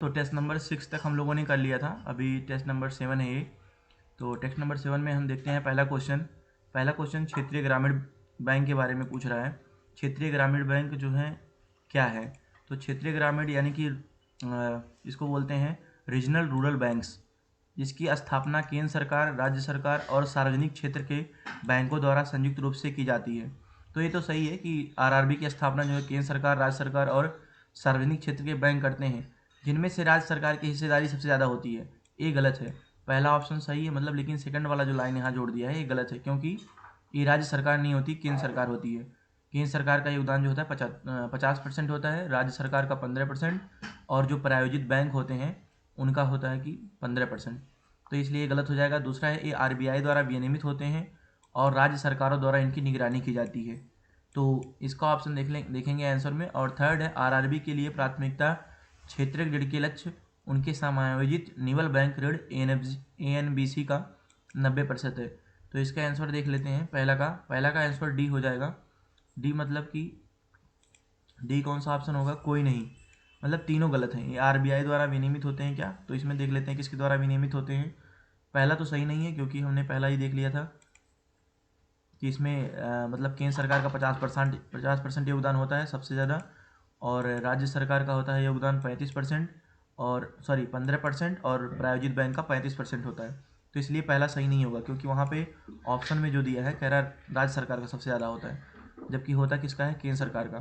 तो test number 6 तक हम लोगों ने कर लिया था, अभी टेस्ट नंबर 7 है ये। तो टेस्ट नंबर 7 में हम देखते हैं पहला क्वेश्चन क्षेत्रीय ग्रामीण बैंक के बारे में पूछ रहा है। क्षेत्रीय ग्रामीण बैंक जो है क्या है? तो क्षेत्रीय ग्रामीण यानी कि इसको बोलते हैं रीजनल रूरल बैंक्स, जिसकी स्थापना केंद्र सरकार, राज्य सरकार और सार्वजनिक क्षेत्र के बैंकों द्वारा संयुक्त रूप से की जाती है। तो ये तो सही है कि आरआरबी की स्थापना जो है केंद्र सरकार, राज्य सरकार और सार्वजनिक क्षेत्र के बैंक करते हैं, जिनमें से राज्य सरकार की हिस्सेदारी सबसे ज़्यादा होती है। ये गलत है, पहला ऑप्शन सही है मतलब, लेकिन सेकंड वाला जो लाइन यहाँ जोड़ दिया है ये गलत है, क्योंकि ये राज्य सरकार नहीं होती, केंद्र सरकार होती है। केंद्र सरकार का योगदान जो होता है 50% होता है, राज्य सरकार का 15%, और जो प्रायोजित बैंक होते हैं उनका होता है कि 15%। तो इसलिए गलत हो जाएगा। दूसरा है ये आरबीआई द्वारा विनियमित होते हैं और राज्य सरकारों द्वारा इनकी निगरानी की जाती है। तो इसका ऑप्शन देखेंगे आंसर में। और थर्ड है आरआरबी के लिए प्राथमिकता क्षेत्रीय ऋण के लक्ष्य उनके समायोजित निवल बैंक ऋण एएनबीसी का 90% है। तो इसका आंसर देख लेते हैं। पहला का आंसर डी हो जाएगा। डी मतलब कि डी कौन सा ऑप्शन होगा? कोई नहीं, मतलब तीनों गलत हैं। ये आरबीआई द्वारा विनियमित होते हैं क्या? तो इसमें देख लेते हैं किसके द्वारा विनियमित होते हैं। पहला तो सही नहीं है, क्योंकि हमने पहला ही देख लिया था कि इसमें मतलब केंद्र सरकार का 50% योगदान होता है सबसे ज़्यादा, और राज्य सरकार का होता है योगदान 35%, और सॉरी 15%, और प्रायोजित बैंक का 35% होता है। तो इसलिए पहला सही नहीं होगा, क्योंकि वहाँ पे ऑप्शन में जो दिया है कह रहा राज्य सरकार का सबसे ज़्यादा होता है, जबकि होता किसका है? केंद्र सरकार का।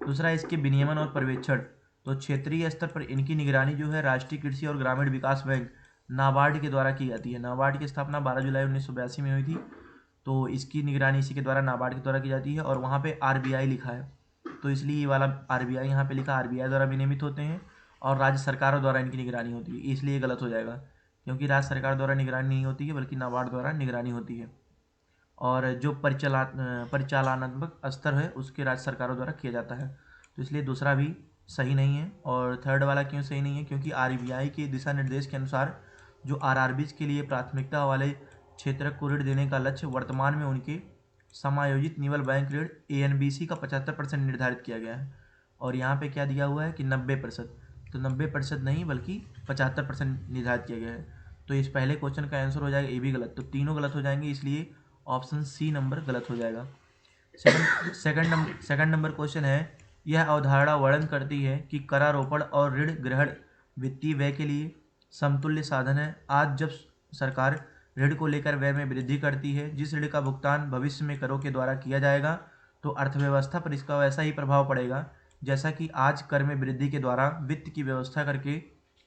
दूसरा है इसके विनियमन और पर्यवेक्षण। तो क्षेत्रीय स्तर पर इनकी निगरानी जो है राष्ट्रीय कृषि और ग्रामीण विकास बैंक नाबार्ड के द्वारा की जाती है। नाबार्ड की स्थापना 12 जुलाई 1982 में हुई थी। तो इसकी निगरानी इसी के द्वारा, नाबार्ड के द्वारा की जाती है, और वहाँ पे आरबीआई लिखा है, तो इसलिए ये वाला आरबीआई यहाँ पे लिखा, आरबीआई द्वारा विनियमित होते हैं और राज्य सरकारों द्वारा इनकी निगरानी होती है, इसलिए गलत हो जाएगा, क्योंकि राज्य सरकार द्वारा निगरानी नहीं होती है बल्कि नाबार्ड द्वारा निगरानी होती है। और जो परिचालनात्मक स्तर है उसके राज्य सरकारों द्वारा किया जाता है। तो इसलिए दूसरा भी सही नहीं है। और थर्ड वाला क्यों सही नहीं है? क्योंकि आरबीआई के दिशा निर्देश के अनुसार जो आरआरबीज के लिए प्राथमिकता वाले क्षेत्र को ऋण देने का लक्ष्य वर्तमान में उनके समायोजित निवल बैंक ऋण एएनबीसी का 75% निर्धारित किया गया है, और यहाँ पे क्या दिया हुआ है कि 90%। तो 90% नहीं बल्कि 75% निर्धारित किया गया है। तो इस पहले क्वेश्चन का आंसर हो जाएगा ए भी गलत, तो तीनों गलत हो जाएंगे, इसलिए ऑप्शन सी नंबर गलत हो जाएगा। सेकंड नंबर क्वेश्चन है, यह अवधारणा वर्णन करती है कि करारोपण और ऋण ग्रहण वित्तीय व्यय के लिए समतुल्य साधन है। आज जब सरकार ऋण को लेकर व्यय में वृद्धि करती है, जिस ऋण का भुगतान भविष्य में करों के द्वारा किया जाएगा, तो अर्थव्यवस्था पर इसका वैसा ही प्रभाव पड़ेगा जैसा कि आज कर में वृद्धि के द्वारा वित्त की व्यवस्था करके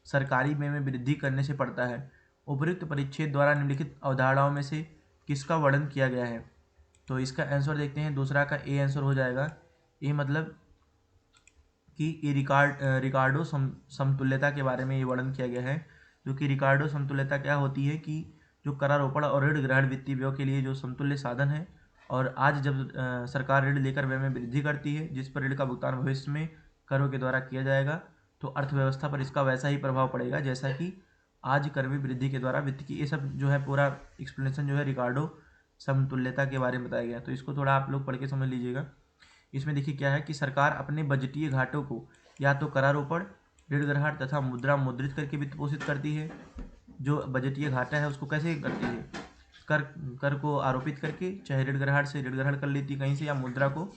सरकारी व्यय में वृद्धि करने से पड़ता है। उपयुक्त परिच्छेद द्वारा निम्नलिखित अवधारणाओं में से किसका वर्णन किया गया है? तो इसका आंसर देखते हैं। दूसरा का ए आंसर हो जाएगा। ए मतलब कि ये रिकार्डो समतुल्यता के बारे में ये वर्णन किया गया है, जो कि रिकार्डो समतुल्यता क्या होती है कि जो करारोपण और ऋण ग्रहण वित्तीय व्यय के लिए जो समतुल्य साधन है, और आज जब सरकार ऋण लेकर व्यय में वृद्धि करती है जिस पर ऋण का भुगतान भविष्य में करों के द्वारा किया जाएगा, तो अर्थव्यवस्था पर इसका वैसा ही प्रभाव पड़ेगा जैसा कि आज कर में वृद्धि के द्वारा वित्त की। ये सब जो है पूरा एक्सप्लेनेशन जो है रिकार्डो समतुल्यता के बारे में बताया गया, तो इसको थोड़ा आप लोग पढ़ के समझ लीजिएगा। इसमें देखिए क्या है कि सरकार अपने बजटीय घाटों को या तो करारोपण, ऋण ग्रहण तथा मुद्रा मुद्रित करके वित्त पोषित करती है। जो बजटीय घाटा है उसको कैसे करती है? कर कर को आरोपित करके, चाहे ऋण ग्रहण से ऋण ग्रहण कर लेती है कहीं से, या मुद्रा को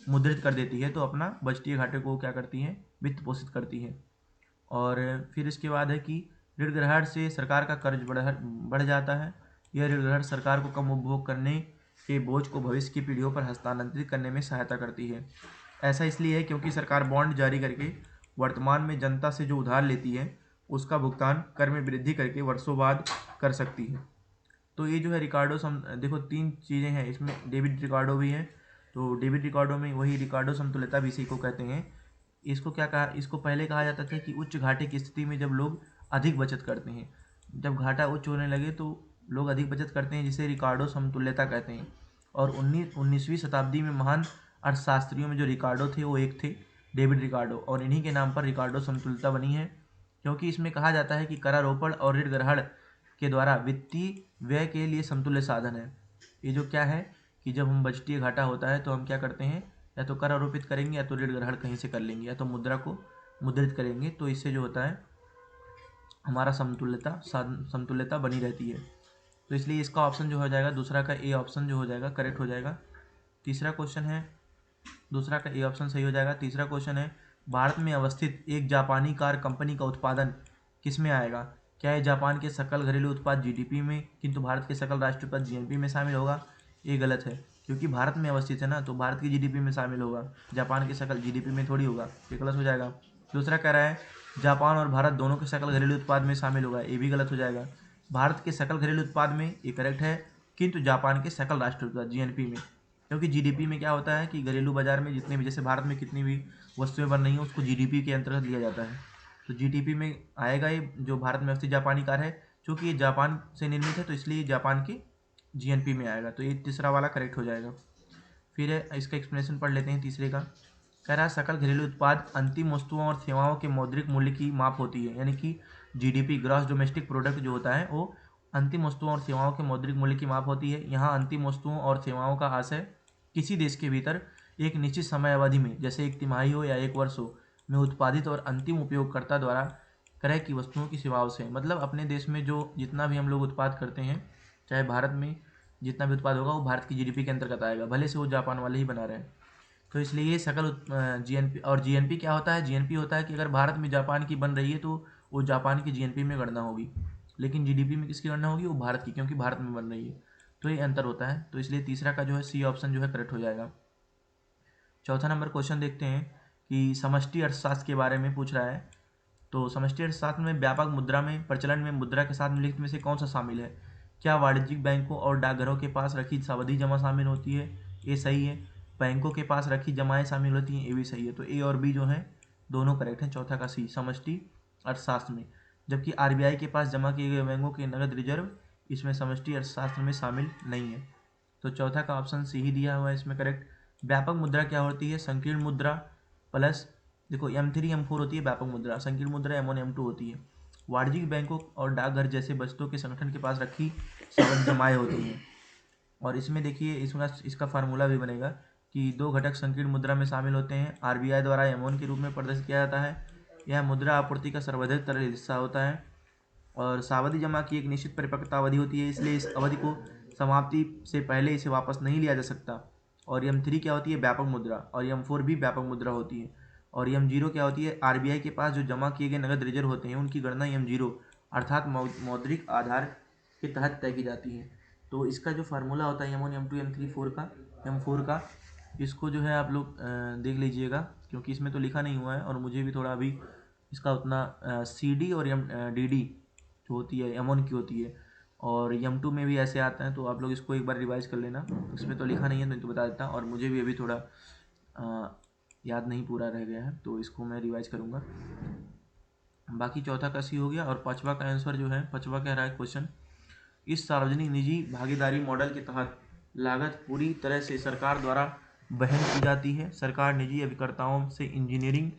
मुद्रित कर देती है, तो अपना बजटीय घाटे को क्या करती है? वित्त पोषित करती है। और फिर इसके बाद है कि ऋण ग्रहण से सरकार का कर्ज बढ़ जाता है। यह ऋण ग्रहण सरकार को कम उपभोग करने के बोझ को भविष्य की पीढ़ियों पर हस्तांतरित करने में सहायता करती है। ऐसा इसलिए है क्योंकि सरकार बॉन्ड जारी करके वर्तमान में जनता से जो उधार लेती है उसका भुगतान कर में वृद्धि करके वर्षों बाद कर सकती है। तो ये जो है रिकार्डो देखो तीन चीज़ें हैं इसमें, डेबिट रिकार्डो भी है। तो डेबिट रिकार्डो में वही रिकार्डो समतुल्यता भी इसी को कहते हैं। इसको क्या कहा, इसको पहले कहा जाता था कि उच्च घाटे की स्थिति में जब लोग अधिक बचत करते हैं, जब घाटा उच्च होने लगे तो लोग अधिक बचत करते हैं, जिसे रिकार्डो समतुल्यता कहते हैं। और 19वीं शताब्दी में महान अर्थशास्त्रियों में जो रिकार्डो थे वो एक थे डेविड रिकार्डो, और इन्हीं के नाम पर रिकार्डो समतुल्यता बनी है, क्योंकि इसमें कहा जाता है कि करारोपण और ऋण ग्रहण के द्वारा वित्तीय व्यय के लिए समतुल्य साधन है। ये जो क्या है कि जब हम बजटीय घाटा होता है तो हम क्या करते हैं, या तो कर आरोपित करेंगे या तो ऋण ग्रहण कहीं से कर लेंगे या तो मुद्रा को मुद्रित करेंगे, तो इससे जो होता है हमारा समतुल्यता बनी रहती है। तो इसलिए इसका ऑप्शन जो हो जाएगा दूसरा का ए ऑप्शन जो हो जाएगा करेक्ट हो जाएगा। तीसरा क्वेश्चन है, दूसरा का ए ऑप्शन सही हो जाएगा। तीसरा क्वेश्चन है, भारत में अवस्थित एक जापानी कार कंपनी का उत्पादन किस में आएगा? क्या ये जापान के सकल घरेलू उत्पाद जीडीपी में किंतु भारत के सकल राष्ट्रीय उत्पाद जीएनपी में शामिल होगा? ये गलत है, क्योंकि भारत में अवस्थित है ना, तो भारत की जीडीपी में शामिल होगा, जापान के सकल जीडीपी में थोड़ी होगा। ये गलत हो जाएगा। दूसरा कह रहा है जापान और भारत दोनों के सकल घरेलू उत्पाद में शामिल होगा, ये भी गलत हो जाएगा। भारत के सकल घरेलू उत्पाद में ये करेक्ट है, किंतु जापान के सकल राष्ट्रीय उत्पाद जीएनपी में, क्योंकि जीडीपी में क्या होता है कि घरेलू बाजार में जितने भी, जैसे भारत में कितनी भी वस्तुएं बन रही हैं उसको जीडीपी के अंतर्गत लिया जाता है, तो जीडीपी में आएगा ये जो भारत में अवस्थित जापानी कार है। चूँकि ये जापान से निर्मित है तो इसलिए जापान के जीएनपी में आएगा, तो ये तीसरा वाला करेक्ट हो जाएगा। फिर इसका एक्सप्लेनेशन पढ़ लेते हैं तीसरे का। कह रहा है सकल घरेलू उत्पाद अंतिम वस्तुओं और सेवाओं के मौद्रिक मूल्य की माप होती है, यानी कि जीडीपी ग्रॉस डोमेस्टिक प्रोडक्ट जो होता है वो अंतिम वस्तुओं और सेवाओं के मौद्रिक मूल्य की माप होती है। यहाँ अंतिम वस्तुओं और सेवाओं का आशय किसी देश के भीतर एक निश्चित समय अवधि में, जैसे एक तिमाही हो या एक वर्ष हो, में उत्पादित और अंतिम उपयोगकर्ता द्वारा क्रय की वस्तुओं की सेवाओं से, मतलब अपने देश में जो जितना भी हम लोग उत्पाद करते हैं, चाहे भारत में जितना भी उत्पाद होगा वो भारत की जीडीपी के अंतर्गत आएगा, भले से वो जापान वाले ही बना रहे हैं। तो इसलिए ये सकल जीएनपी, और जीएनपी क्या होता है? जीएनपी होता है कि अगर भारत में जापान की बन रही है तो वो जापान की जीएनपी में गणना होगी, लेकिन जीडीपी में किसकी गणना होगी? वो भारत की, क्योंकि भारत में बन रही है। तो ये अंतर होता है, तो इसलिए तीसरा का जो है सी ऑप्शन जो है करेक्ट हो जाएगा। चौथा नंबर क्वेश्चन देखते हैं कि समष्टि अर्थशास्त्र के बारे में पूछ रहा है। तो समष्टि अर्थशास्त्र में व्यापक मुद्रा में प्रचलन में मुद्रा के साथ निम्नलिखित में से कौन सा शामिल है? क्या वाणिज्यिक बैंकों और डाकघरों के पास रखी सावधि जमा शामिल होती है? ये सही है। बैंकों के पास रखी जमाएं शामिल होती हैं, ये भी सही है। तो ए और बी जो है दोनों करेक्ट हैं, चौथा का सी समष्टि अर्थशास्त्र में। जबकि आरबीआई के पास जमा किए गए बैंकों के नगद रिजर्व इसमें समष्टि अर्थशास्त्र में शामिल नहीं है, तो चौथा का ऑप्शन सी ही दिया हुआ है इसमें करेक्ट। व्यापक मुद्रा क्या होती है? संकीर्ण मुद्रा प्लस, देखो M3 M4 होती है व्यापक मुद्रा, संकीर्ण मुद्रा M1 M2 होती है। वाणिज्यिक बैंकों और डाकघर जैसे बचतों के संगठन के पास रखी सावधि जमाएं होती हैं। और इसमें देखिए इसका फार्मूला भी बनेगा कि दो घटक संकीर्ण मुद्रा में शामिल होते हैं। आरबीआई द्वारा M1 के रूप में प्रदर्शित किया जाता है, यह मुद्रा आपूर्ति का सर्वाधिक तरल हिस्सा होता है। और सावधि जमा की एक निश्चित परिपक्वता अवधि होती है, इसलिए इस अवधि को समाप्ति से पहले इसे वापस नहीं लिया जा सकता। और M3 क्या होती है? व्यापक मुद्रा। और M4 भी व्यापक मुद्रा होती है। और M0 क्या होती है? आरबीआई के पास जो जमा किए गए नगद रिजर्व होते हैं उनकी गणना M0 अर्थात मौद्रिक आधार के तहत तय की जाती है। तो इसका जो फार्मूला होता है M1 M2 M3 M4 का, इसको जो है आप लोग देख लीजिएगा, क्योंकि इसमें तो लिखा नहीं हुआ है और मुझे भी थोड़ा अभी इसका उतना CD और DD जो होती है M1 की होती है, और M2 में भी ऐसे आते हैं, तो आप लोग इसको एक बार रिवाइज कर लेना। इसमें तो लिखा नहीं है तो बता देता, और मुझे भी अभी थोड़ा याद नहीं पूरा रह गया है, तो इसको मैं रिवाइज करूँगा। बाकी चौथा का सी हो गया। और पांचवा का आंसर जो है, पांचवा कह रहा है क्वेश्चन, इस सार्वजनिक निजी भागीदारी मॉडल के तहत लागत पूरी तरह से सरकार द्वारा वहन की जाती है। सरकार निजी अभिकर्ताओं से इंजीनियरिंग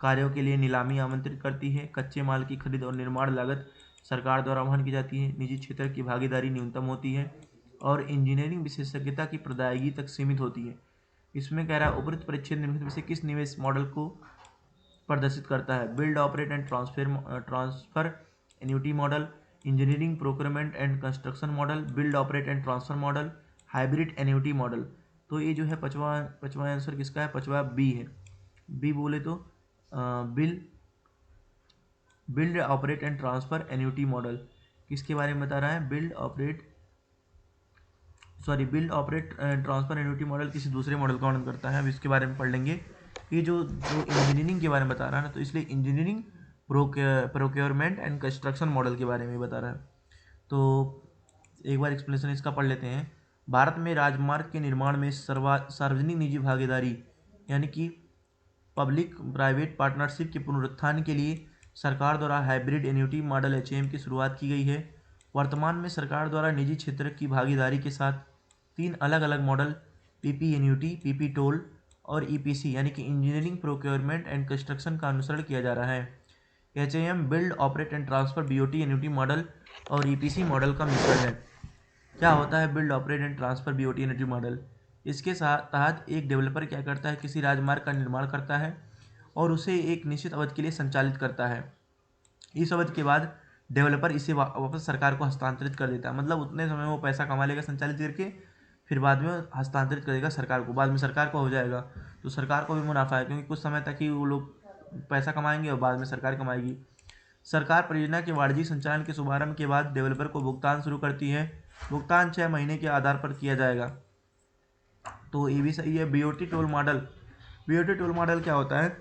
कार्यों के लिए नीलामी आमंत्रित करती है। कच्चे माल की खरीद और निर्माण लागत सरकार द्वारा वहन की जाती है। निजी क्षेत्र की भागीदारी न्यूनतम होती है और इंजीनियरिंग विशेषज्ञता की प्रदायगी तक सीमित होती है। इसमें कह रहा है उपरोक्त परिच्छेद निम्नलिखित में से किस निवेश मॉडल को प्रदर्शित करता है? Build operate and transfer annuity model, engineering procurement and construction model, build operate and transfer model, hybrid annuity model. तो ये जो है पांचवा आंसर किसका है? पांचवा बी है। बी बोले तो build operate and transfer annuity model किसके बारे में बता रहा है? Build operate transfer annuity model किसी दूसरे मॉडल का वर्णन करता है। अब इसके बारे में पढ़ लेंगे। ये जो इंजीनियरिंग के बारे में बता रहा है ना, तो इसलिए engineering procurement and construction model के बारे में बता रहा है। तो एक बार एक्सप्लेनेशन इसका पढ़ लेते हैं। भारत में राजमार्ग के निर्माण में सार्वजनिक निजी भागीदारी यानी कि पब्लिक प्राइवेट पार्टनरशिप के पुनरुत्थान के लिए सरकार द्वारा हाइब्रिड एन्युटी मॉडल HAM की शुरुआत की गई है। वर्तमान में सरकार द्वारा निजी क्षेत्र की भागीदारी के साथ 3 अलग अलग model PP annuity, PP toll और EPC यानी कि इंजीनियरिंग प्रोक्योरमेंट एंड कंस्ट्रक्शन का अनुसरण किया जा रहा है। HAM build operate and transfer BOT annuity model और EPC मॉडल का मिश्रण है। क्या होता है build operate and transfer BOT annuity model? इसके तहत एक डेवलपर क्या करता है? किसी राजमार्ग का निर्माण करता है और उसे एक निश्चित अवधि के लिए संचालित करता है। इस अवधि के बाद डेवलपर इसे वापस सरकार को हस्तांतरित कर देता है। मतलब उतने समय वो पैसा कमा लेगा संचालित करके, फिर बाद में हस्तांतरित करेगा सरकार को, बाद में सरकार को हो जाएगा, तो सरकार को भी मुनाफा है, क्योंकि कुछ समय तक ही वो लोग पैसा कमाएंगे और बाद में सरकार कमाएगी। सरकार परियोजना के वाणिज्यिक संचालन के शुभारंभ के बाद डेवलपर को भुगतान शुरू करती है। भुगतान 6 महीने के आधार पर किया जाएगा। तो ये भी सही है। BOT toll model, BOT toll model क्या होता है?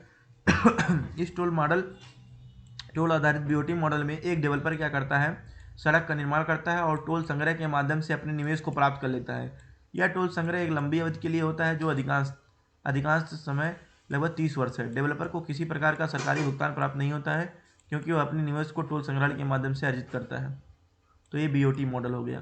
इस टोल आधारित बीओटी मॉडल में एक डेवलपर क्या करता है, सड़क का निर्माण करता है और टोल संग्रह के माध्यम से अपने निवेश को प्राप्त कर लेता है। यह टोल संग्रह एक लंबी अवधि के लिए होता है, जो अधिकांश समय लगभग 30 वर्ष है। डेवलपर को किसी प्रकार का सरकारी भुगतान प्राप्त नहीं होता है, क्योंकि वह अपने निवेश को टोल संग्रहण के माध्यम से अर्जित करता है। तो ये बीओटी मॉडल हो गया।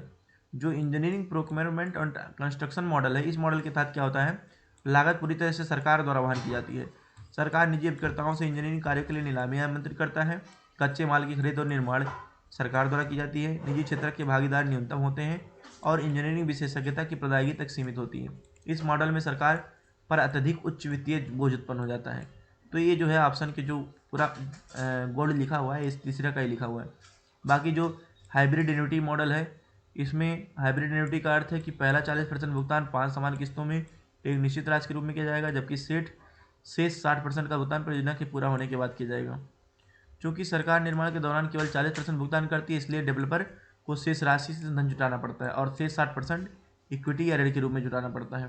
जो इंजीनियरिंग प्रोक्योरमेंट और कंस्ट्रक्शन मॉडल है, इस मॉडल के तहत क्या होता है, लागत पूरी तरह से सरकार द्वारा वहन की जाती है। सरकार निजी उपकर्ताओं से इंजीनियरिंग कार्यों के लिए नीलामी आमंत्रित करता है। कच्चे माल की खरीद और निर्माण सरकार द्वारा की जाती है। निजी क्षेत्र के भागीदार न्यूनतम होते हैं और इंजीनियरिंग विशेषज्ञता की प्रदायगी तक सीमित होती है। इस मॉडल में सरकार पर अत्यधिक उच्च वित्तीय बोझ उत्पन्न हो जाता है। तो ये जो है ऑप्शन के जो पूरा गोल्ड लिखा हुआ है, इस तीसरा का ही लिखा हुआ है। बाकी जो हाइब्रिड एन्युटी मॉडल है, इसमें हाइब्रिड एन्युटी का अर्थ है कि पहला 40% भुगतान 5 समान किस्तों में एक निश्चित राशि के रूप में किया जाएगा, जबकि शेष 60% का भुगतान परियोजना के पूरा होने के बाद किया जाएगा। चूंकि सरकार निर्माण के दौरान केवल 40% भुगतान करती है, इसलिए डेवलपर को शेष राशि से धन जुटाना पड़ता है और शेष 60% इक्विटी या ऋण के रूप में जुटाना पड़ता है।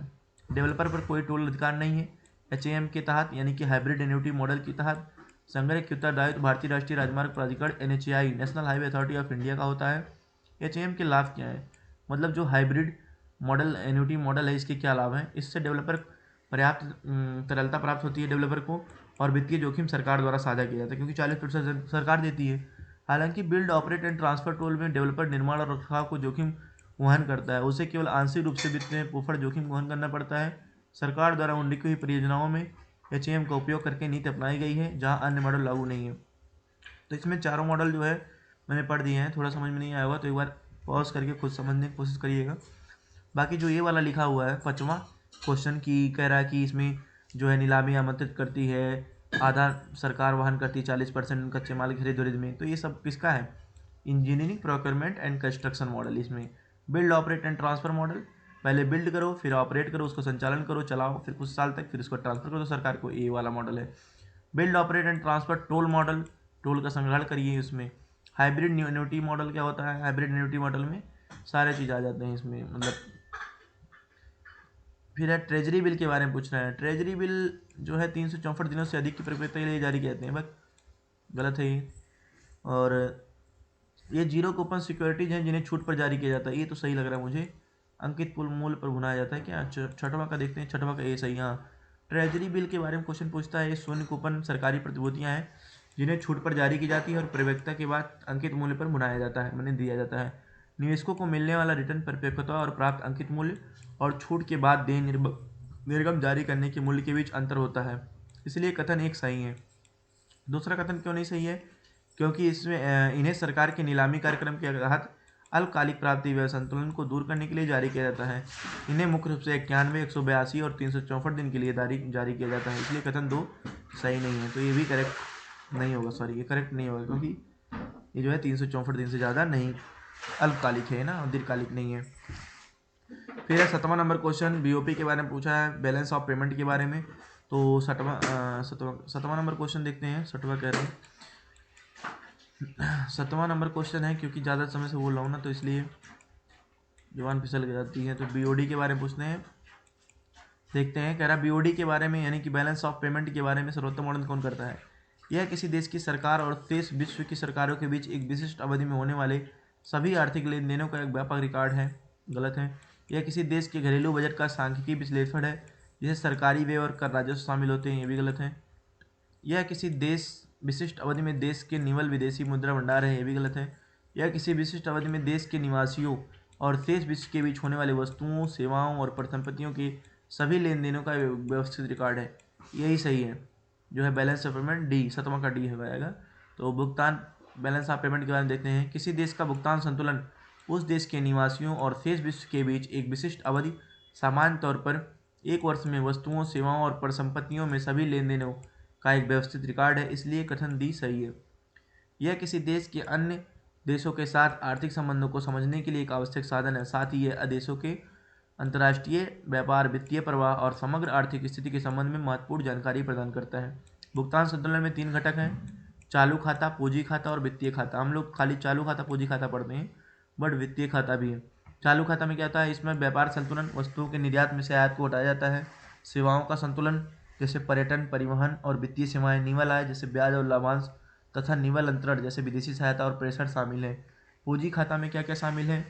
डेवलपर पर कोई टोल अधिकार नहीं है। HAM के तहत यानी कि हाइब्रिड एन्युटी मॉडल के तहत संग्रह के उत्तरदायित्व भारतीय राष्ट्रीय राजमार्ग प्राधिकरण NHAI national highway authority of India का होता है। HAM के लाभ क्या है, मतलब जो हाइब्रिड मॉडल एन्युटी मॉडल है, इसके क्या लाभ हैं? इससे डेवलपर पर्याप्त तरलता प्राप्त होती है डेवलपर को, और वित्तीय जोखिम सरकार द्वारा साझा किया जाता है, क्योंकि 40% सरकार देती है। हालांकि build operate and transfer toll में डेवलपर निर्माण और रखरखाव को जोखिम वहन करता है, उसे केवल आंशिक रूप से वित्त में पोफड़ जोखिम वहन करना पड़ता है। सरकार द्वारा उल्लिखित हुई परियोजनाओं में HAM का उपयोग करके नीति अपनाई गई है, जहां अन्य मॉडल लागू नहीं है। तो इसमें चारों मॉडल जो है मैंने पढ़ दिए हैं। थोड़ा समझ में नहीं आया होगा तो एक बार पॉज करके खुद समझने की कोशिश करिएगा। बाकी जो ये वाला लिखा हुआ है 5वां क्वेश्चन की, कह रहा है कि इसमें जो है नीलामी आमंत्रित करती है, आधा सरकार वहन करती है 40% कच्चे माल की खरीद वरीद में, तो ये सब किसका है? Engineering procurement and construction model. इसमें build operate and transfer model, पहले बिल्ड करो, फिर ऑपरेट करो, उसको संचालन करो, चलाओ, फिर कुछ साल तक, फिर उसको ट्रांसफर करो सरकार को, ये वाला मॉडल है। Build operate and transfer toll model, toll का संग्रहण करिए उसमें। हाइब्रिड एन्युटी मॉडल क्या होता है? हाइब्रिड एन्युटी मॉडल में सारे चीज़ आ जाते हैं इसमें, मतलब। फिर है ट्रेजरी बिल के बारे में पूछ रहे हैं। ट्रेजरी बिल जो है 364 दिनों से अधिक की प्रक्रिया के लिए जारी किए जाते हैं, बस गलत है ये। और ये जीरो कूपन सिक्योरिटीज हैं जिन्हें छूट पर जारी किया जाता है, ये तो सही लग रहा है मुझे। अंकित मूल्य पर भुनाया जाता है क्या? छठवां का देखते हैं, छठवां का ये सही। हाँ, ट्रेजरी बिल के बारे में क्वेश्चन पूछता है। ये शून्य कूपन सरकारी प्रतिभूतियाँ हैं जिन्हें छूट पर जारी की जाती है और परिपक्वता के बाद अंकित मूल्य पर भुनाया जाता है, मैंने दिया जाता है। निवेशकों को मिलने वाला रिटर्न परिपक्वता और प्राप्त अंकित मूल्य और छूट के बाद देय निर्गम जारी करने के मूल्य के बीच अंतर होता है, इसलिए कथन एक सही है। दूसरा कथन क्यों नहीं सही है? क्योंकि इसमें इन्हें सरकार के नीलामी कार्यक्रम के तहत अल्पकालिक प्राप्ति व्यय संतुलन को दूर करने के लिए जारी किया जाता है। इन्हें मुख्य रूप से 91, 182 और 364 दिन के लिए जारी किया जाता है, इसलिए कथन 2 सही नहीं है। तो ये भी करेक्ट नहीं होगा, सॉरी ये करेक्ट नहीं होगा, क्योंकि ये जो है 364 दिन से ज़्यादा नहीं, अल्पकालिक है ना, दीर्घकालिक नहीं है। फिर है 7वां नंबर क्वेश्चन, BOP के बारे में पूछा है, बैलेंस ऑफ पेमेंट के बारे में। तो 7वां नंबर क्वेश्चन देखते हैं। 7वां कह रहे हैं, 7वां नंबर क्वेश्चन है, क्योंकि ज़्यादा समय से बोल रहा हूँ ना, तो इसलिए जुबान फिसल जाती है। तो BOD के बारे में पूछते हैं, देखते हैं। कह रहा BOD के बारे में यानी कि बैलेंस ऑफ पेमेंट के बारे में सर्वोत्तम वर्णन कौन करता है? यह किसी देश की सरकार और शेष विश्व की सरकारों के बीच एक विशिष्ट अवधि में होने वाले सभी आर्थिक लेन देनों का एक व्यापक रिकॉर्ड है। गलत है। यह किसी देश के घरेलू बजट का सांख्यिकी विश्लेषण है, जिसे सरकारी व्यय और कर राजस्व शामिल होते हैं, ये भी गलत है। यह किसी देश विशिष्ट अवधि में देश के निवल विदेशी मुद्रा भंडार है, ये भी गलत है। यह किसी विशिष्ट अवधि में देश के निवासियों और शेष विश्व के बीच होने वाले वस्तुओं, सेवाओं और परिसंपत्तियों के सभी लेन देनों का व्यवस्थित रिकॉर्ड है, यही सही है। जो है बैलेंस ऑफ पेमेंट डी, 7वां का डी हो जाएगा। तो भुगतान बैलेंस ऑफ पेमेंट के बारे में देखते हैं। किसी देश का भुगतान संतुलन उस देश के निवासियों और शेष विश्व के बीच एक विशिष्ट अवधि, सामान्य तौर पर एक वर्ष में वस्तुओं, सेवाओं और परिसंपत्तियों में सभी लेन देनों का एक व्यवस्थित रिकॉर्ड है, इसलिए कथन डी सही है। यह किसी देश के अन्य देशों के साथ आर्थिक संबंधों को समझने के लिए एक आवश्यक साधन है। साथ ही यह देशों के अंतर्राष्ट्रीय व्यापार, वित्तीय प्रवाह और समग्र आर्थिक स्थिति के संबंध में महत्वपूर्ण जानकारी प्रदान करता है। भुगतान संतुलन में 3 घटक हैं: चालू खाता, पूंजी खाता और वित्तीय खाता। हम लोग खाली चालू खाता, पूंजी खाता पढ़ते हैं, बट वित्तीय खाता भी है। चालू खाता में क्या होता है? इसमें व्यापार संतुलन, वस्तुओं के निर्यात में से आयात को हटाया जाता है। सेवाओं का संतुलन, जैसे पर्यटन, परिवहन और वित्तीय सेवाएं। निवल आय, जैसे ब्याज और लाभांश, तथा निवल अंतरण, जैसे विदेशी सहायता और प्रेषण शामिल है। पूंजी खाता में क्या क्या शामिल है?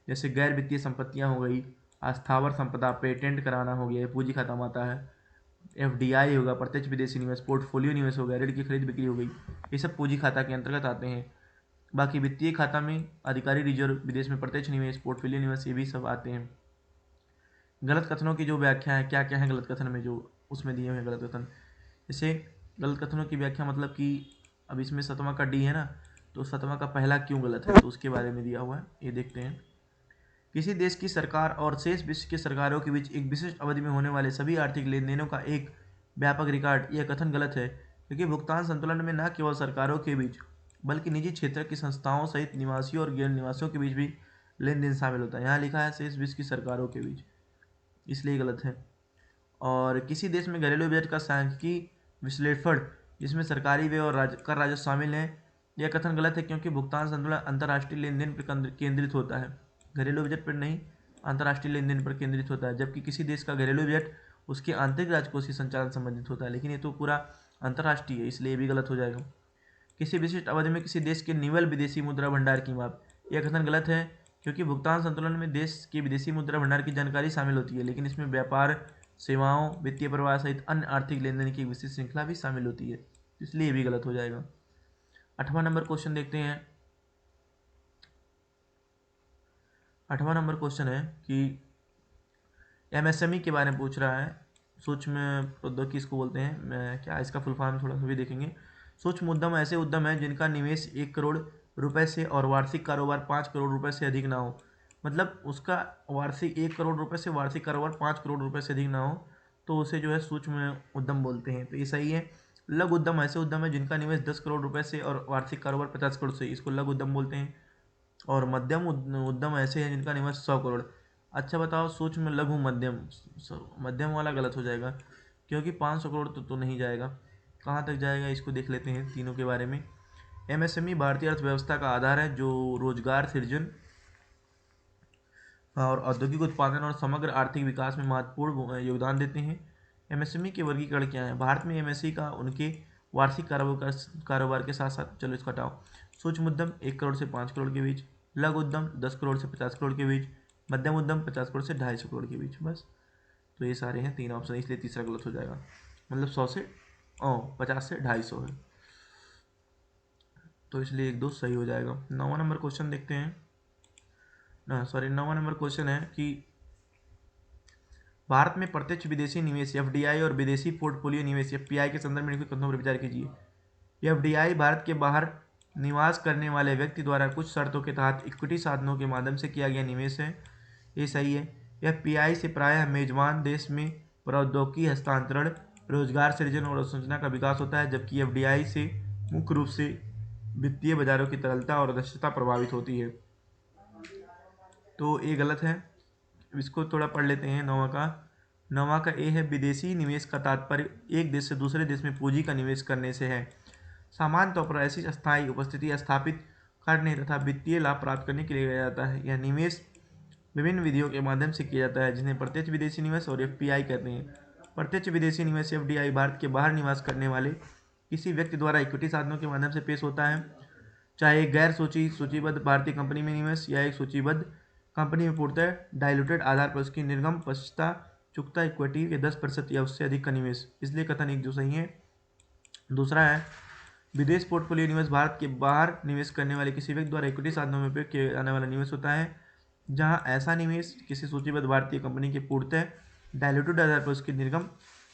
जैसे गैर वित्तीय संपत्तियां हो गई, अस्थावर संपदा, पेटेंट कराना हो गया, पूंजी खाता में आता है। एफडीआई होगा, प्रत्यक्ष विदेशी निवेश, पोर्टफोलियो निवेश हो गया, ऋण की खरीद बिक्री हो गई, ये सब पूंजी खाता के अंतर्गत आते हैं। बाकी वित्तीय खाता में अधिकारी रिजर्व, विदेश में प्रत्यक्ष निवेश, पोर्टफोलियो निवेश, ये भी सब आते हैं। गलत कथनों की जो व्याख्या है, क्या क्या है गलत कथन में, जो उसमें दिए हुए हैं गलत कथन। जैसे गलत कथनों की व्याख्या मतलब कि अब इसमें 7वां का डी है ना, तो 7वां का पहला क्यों गलत है, तो उसके बारे में दिया हुआ है, ये देखते हैं। किसी देश की सरकार और शेष विश्व की सरकारों के बीच एक विशिष्ट अवधि में होने वाले सभी आर्थिक लेन देनों का एक व्यापक रिकॉर्ड, यह कथन गलत है, क्योंकि भुगतान संतुलन में न केवल सरकारों के बीच बल्कि निजी क्षेत्र की संस्थाओं सहित निवासियों और गैर निवासियों के बीच भी लेन देन शामिल होता है। यहाँ लिखा है शेष विश्व की सरकारों के बीच, इसलिए गलत है। और किसी देश में घरेलू बजट का सांख्यिकी विश्लेषण, जिसमें सरकारी व्यय और कर राजस्व शामिल है, यह कथन गलत है, क्योंकि भुगतान संतुलन अंतर्राष्ट्रीय लेन देन पर केंद्रित होता है, घरेलू बजट पर नहीं, अंतर्राष्ट्रीय लेन देन पर केंद्रित होता है। जबकि किसी देश का घरेलू बजट उसके आंतरिक राजकोषीय संचालन संबंधित होता है, लेकिन ये तो पूरा अंतर्राष्ट्रीय है, इसलिए ये भी गलत हो जाएगा। किसी विशिष्ट अवधि में किसी देश के निवल विदेशी मुद्रा भंडार की माप, यह कथन गलत है, क्योंकि भुगतान संतुलन में देश के विदेशी मुद्रा भंडार की जानकारी शामिल होती है, लेकिन इसमें व्यापार, सेवाओं, वित्तीय प्रवाह सहित अन्य आर्थिक लेन देन की एक विशेष श्रृंखला भी शामिल होती है, इसलिए ये भी गलत हो जाएगा। 8वां नंबर क्वेश्चन देखते हैं। 8वां नंबर क्वेश्चन है कि एमएसएमई के बारे में पूछ रहा है। सूक्ष्म प्रौद्योगिकी इसको बोलते हैं, मैं क्या इसका फुल फॉर्म थोड़ा सा भी देखेंगे। सूक्ष्म उद्यम ऐसे उद्यम है जिनका निवेश 1 करोड़ रुपए से और वार्षिक कारोबार 5 करोड़ रुपए से अधिक ना हो। मतलब उसका वार्षिक 1 करोड़ रुपए से वार्षिक कारोबार 5 करोड़ रुपए से अधिक ना हो, तो उसे जो है सूक्ष्म उद्यम बोलते हैं, तो ये सही है। लघु उद्यम ऐसे उद्यम है जिनका निवेश 10 करोड़ रुपए से और वार्षिक कारोबार 50 करोड़ से, इसको लघु उद्यम बोलते हैं। और मध्यम उद्यम ऐसे हैं जिनका निवेश 100 करोड़। अच्छा बताओ, सूक्ष्म, लघु, मध्यम, मध्यम वाला गलत हो जाएगा, क्योंकि 500 करोड़ तो नहीं जाएगा। कहाँ तक जाएगा इसको देख लेते हैं तीनों के बारे में। एमएसएमई भारतीय अर्थव्यवस्था का आधार है, जो रोजगार सृजन और औद्योगिक उत्पादन और समग्र आर्थिक विकास में महत्वपूर्ण योगदान देते हैं। एमएसएमई के वर्गीकरण क्या है? भारत में एमएसएमई का उनके वार्षिक कारोबार के साथ साथ, चलो इसको हटाओ, सूक्ष्म उद्यम 1 करोड़ से 5 करोड़ के बीच, लघु उद्यम 10 करोड़ से 50 करोड़ के बीच, मध्यम उद्यम 50 करोड़ से 250 करोड़ के बीच, बस। तो ये सारे हैं 3 ऑप्शन, इसलिए तीसरा गलत हो जाएगा। मतलब 100 से 50 से 250 है, तो इसलिए 1 2 सही हो जाएगा। 9वां नंबर क्वेश्चन देखते हैं ना, सॉरी 9वां नंबर क्वेश्चन है कि भारत में प्रत्यक्ष विदेशी निवेश एफडीआई और विदेशी पोर्टफोलियो निवेश एफपीआई के संदर्भ में निम्नलिखित कथनों पर विचार कीजिए। एफडीआई भारत के बाहर निवास करने वाले व्यक्ति द्वारा कुछ शर्तों के तहत इक्विटी साधनों के माध्यम से किया गया निवेश है, ये सही है। एफपीआई से प्रायः मेजबान देश में प्रौद्योगिकी हस्तांतरण, रोजगार सृजन और अवसंरचना का विकास होता है, जबकि एफडीआई से मुख्य रूप से वित्तीय बाजारों की तरलता और दक्षता प्रभावित होती है, तो ये गलत है। इसको थोड़ा पढ़ लेते हैं। 9वां का ए है, विदेशी निवेश का तात्पर्य एक देश से दूसरे देश में पूंजी का निवेश करने से है। सामान्य तौर पर ऐसी अस्थायी उपस्थिति स्थापित करने तथा वित्तीय लाभ प्राप्त करने के लिए किया जाता है। यह निवेश विभिन्न विधियों के माध्यम से किया जाता है, जिन्हें प्रत्यक्ष विदेशी निवेश और एफपीआई कहते हैं। प्रत्यक्ष विदेशी निवेश एफडीआई भारत के बाहर निवास करने वाले किसी व्यक्ति द्वारा इक्विटी साधनों के माध्यम से पेश होता है, चाहे एक गैर सूचीबद्ध भारतीय कंपनी में निवेश या एक सूचीबद्ध कंपनी में पूर्णतः डाइल्यूटेड आधार पर उसकी निर्गम पश्चाता चुकता इक्विटी के 10% या उससे अधिक का निवेश, इसलिए कथन 1 जो सही है। दूसरा है, विदेश पोर्टफोलियो निवेश भारत के बाहर निवेश करने वाले किसी व्यक्ति द्वारा इक्विटी साधनों में उपयोग किया जाने वाला निवेश होता है, जहां ऐसा निवेश किसी सूचीबद्ध भारतीय कंपनी के पूर्णतः डाइल्यूटेड आधार पर उसकी निर्गम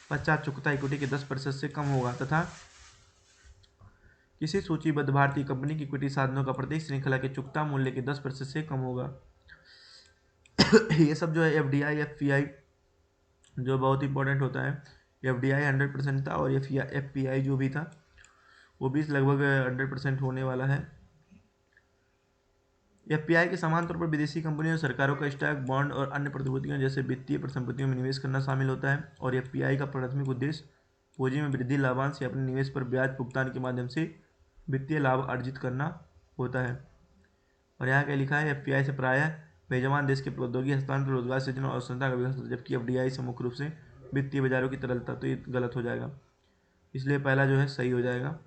पश्चात चुकता इक्विटी के 10% से कम होगा, तथा किसी सूचीबद्ध भारतीय कंपनी की इक्विटी साधनों का प्रत्येक श्रृंखला के चुकता मूल्य के 10% से कम होगा। ये सब जो है एफडीआई एफपीआई जो बहुत इंपॉर्टेंट होता है। एफडीआई 100% था और एफपीआई जो भी था वो भी लगभग 100% होने वाला है। एफपीआई के समान तौर पर विदेशी कंपनियों और सरकारों का स्टॉक, बॉन्ड और अन्य प्रतिभूतियों जैसे वित्तीय परिसंपत्तियों में निवेश करना शामिल होता है। और एफपीआई का प्राथमिक उद्देश्य पूंजी में वृद्धि, लाभांश या अपने निवेश पर ब्याज भुगतान के माध्यम से वित्तीय लाभ अर्जित करना होता है। और यहाँ क्या लिखा है, एफपीआई से प्रायः मेजबान देश के प्रौद्योगिकी हस्तांतरण, रोजगार सृजन और अवसंरचना का विकास होता है, जबकि एफडीआई से मुख्य रूप से वित्तीय बाजारों की तरलता। तो ये गलत हो जाएगा, इसलिए पहला जो है सही हो जाएगा।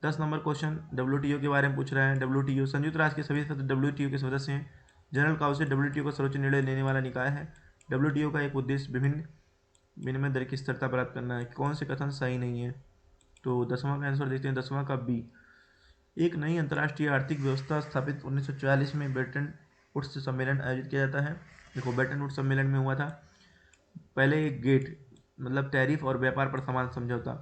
10 नंबर क्वेश्चन डब्ल्यूटीओ के बारे में पूछ रहा है। डब्ल्यूटीओ संयुक्त राष्ट्र के सभी सदस्य डब्ल्यूटीओ के सदस्य हैं। जनरल काउंसिल डब्ल्यूटीओ का सर्वोच्च निर्णय लेने वाला निकाय है। डब्ल्यूटीओ का एक उद्देश्य विभिन्न विनिमय दर की स्थिरता प्राप्त करना है। कौन से कथन सही नहीं है? तो 10वां का आंसर देखते हैं, 10वां का बी। एक नई अंतर्राष्ट्रीय आर्थिक व्यवस्था स्थापित 1944 में ब्रेटन वुड्स सम्मेलन आयोजित किया जाता है। देखो ब्रेटन वुड्स सम्मेलन में हुआ था पहले एक गेट मतलब टैरिफ और व्यापार पर समान समझौता।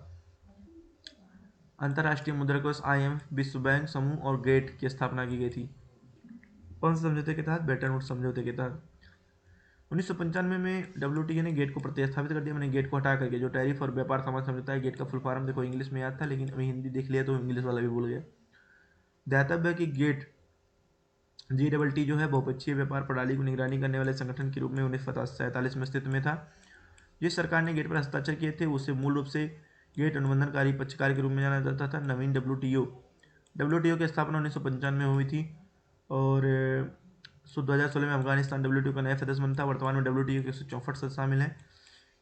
अंतर्राष्ट्रीय मुद्रा कोष IMF, विश्व बैंक समूह और गेट की स्थापना की गई थी। कौन से समझौते के तहत? ब्रेटन वुड्स समझौते के तहत। 1995 में डब्ल्यूटीओ ने गेट को प्रतिस्थापित कर दिया। मैंने गेट को हटा करके जो टैरिफ और व्यापार समान समझौता है, गेट का फुल फॉर्म देखो इंग्लिश में याद था लेकिन अभी हिंदी देख लिया तो इंग्लिश वाला भी भूल गया। ध्यातव्य कि गेट GWT जो है बहुपक्षीय व्यापार प्रणाली को निगरानी करने वाले संगठन के रूप में 1947 में अस्तित्व में था। जिस सरकार ने गेट पर हस्ताक्षर किए थे उसे मूल रूप से गेट अनुबंधनकारी पक्षकार के रूप में जाना जाता था। नवीन डब्ल्यूटीओ की स्थापना 1995 में हुई थी और 2016 में अफगानिस्तान डब्ल्यूटीओ का नया सदस्य बना था। वर्तमान में डब्ल्यूटीओ के 164 सदस्य शामिल हैं।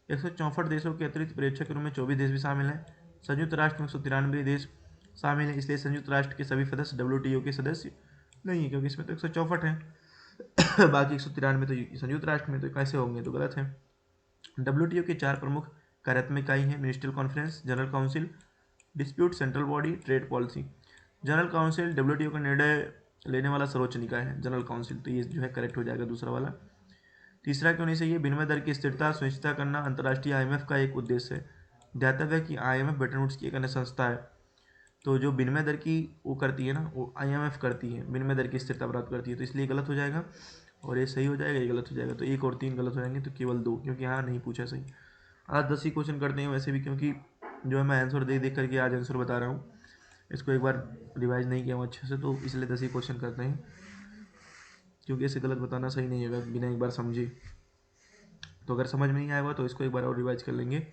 164 देशों के अतिरिक्त पर्यवेक्षक के रूप में 24 देश भी शामिल हैं। संयुक्त राष्ट्र में 193 देश शामिल हैं, इसलिए संयुक्त राष्ट्र के सभी सदस्य डब्ल्यूटीओ के सदस्य नहीं है, क्योंकि इसमें तो 164 हैं बाकी 193 तो संयुक्त राष्ट्र में, तो कैसे होंगे? तो गलत है। डब्ल्यूटीओ के 4 प्रमुख कार्यात्मक इकाई हैं: ministerial conference, general council, dispute central body, trade policy. General council WTO का निर्णय लेने वाला सर्वोच्च निकाय है जनरल काउंसिल, तो ये जो है करेक्ट हो जाएगा दूसरा वाला। तीसरा क्यों नहीं सही है? विनिमय दर की स्थिरता सुनिश्चित करना अंतर्राष्ट्रीय IMF का एक उद्देश्य है। ध्यातव्य है कि IMF ब्रेटन वुड्स की एक अन्य संस्था है, तो जो विनिमय दर की वो करती है ना, वो IMF करती है, विनिमय दर की स्थिरता प्राप्त करती है, तो इसलिए गलत हो जाएगा और ये सही हो जाएगा, ये गलत हो जाएगा। तो 1 और 3 गलत हो जाएंगे, तो केवल 2, क्योंकि यहाँ नहीं पूछा सही। आज 10 ही क्वेश्चन करते हैं वैसे भी, क्योंकि जो है मैं आंसर देख करके आज आंसर बता रहा हूँ, इसको एक बार रिवाइज नहीं किया हूँ अच्छे से, तो इसलिए 10 ही क्वेश्चन करते हैं, क्योंकि ऐसे गलत बताना सही नहीं होगा बिना एक बार समझे। तो अगर समझ में नहीं आएगा तो इसको एक बार और रिवाइज कर लेंगे,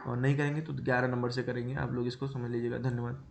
और नहीं करेंगे तो 11 नंबर से करेंगे। आप लोग इसको समझ लीजिएगा। धन्यवाद।